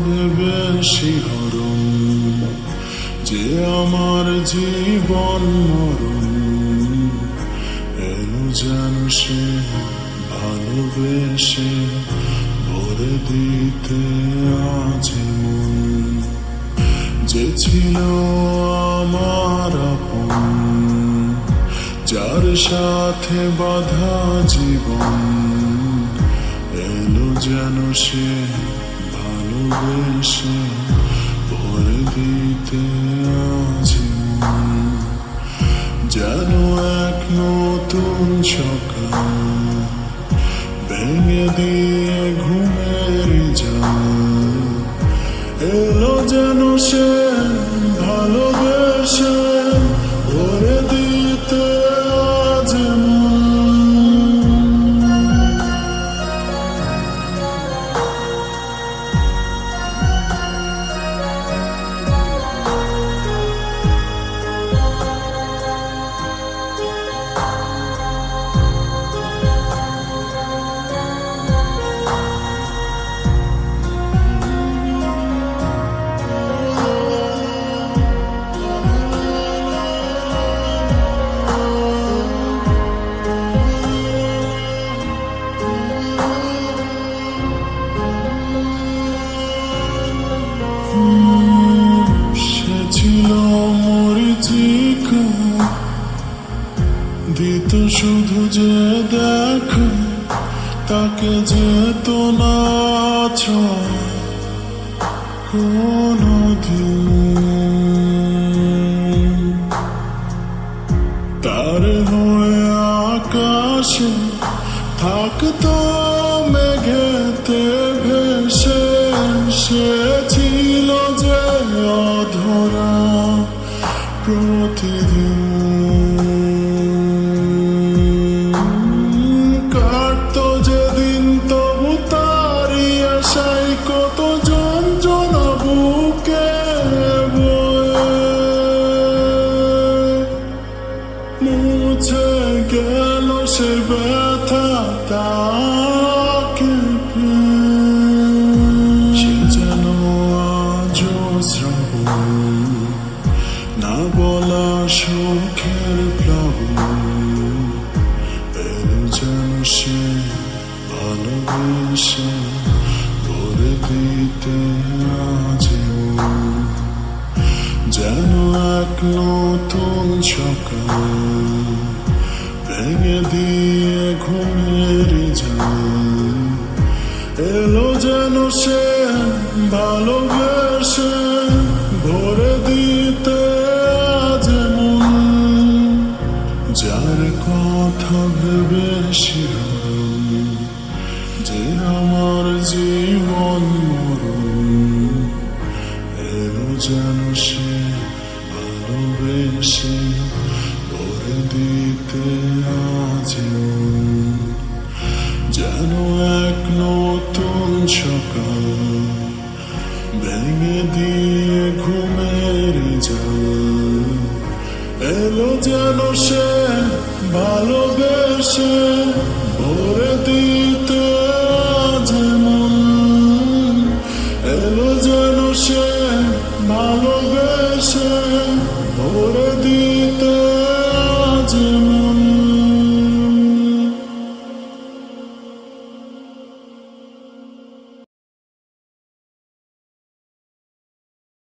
ভেবে শিহরণ, যে আমার জীবন মরণ। এলো যেন সে ভালোবেসে ভরে দিতে আজ মন, যে ছিল আমার আপন, যার সাথে বাঁধা জীবন। এলো যেন সে ভালোবেসে ভরে দিতে আজ মন, যেন এক নতুন সকাল ভেঙে দিয়ে ঘুমের জাল। এলো যেন সে ভালোবেসে ভরে দিতে আজ মন। সে ছিল মরিচিকা, দিত শুধু যে দেখা, তাকে যেত না কোনদিন। তার হয়ে আকাশে থাকতো মেঘেতে ভেসে, সে ছিল যে অধরা প্রতিদিন। কাটতো যেদিন তবু তারি আশাই কত যন্ত্রণা বুকে বয়ে, মুছে গেল সে ব্যথা তাকে সে যেন আজও শ্রাবণ, না বলা সুখের প্লাবন। এলো যেন সে ভালোবেসে ভরে দিতে আজ মন, যেন এক নতুন সকাল ভেঙে দিয়ে ঘুমের জাল। এলো যেন সে ভালোবেসে ভরে দিতে আজ মন, যার কথা ভেবে শিহরণ, যে আমার জীবন মরণ। এলো যেন সে ভালোবেসে ভরে দিতে আজ মন, যেন এক নতুন সকাল ভেঙে দিয়ে ঘুমের জাল। এলো যেন সে ভালোবেসে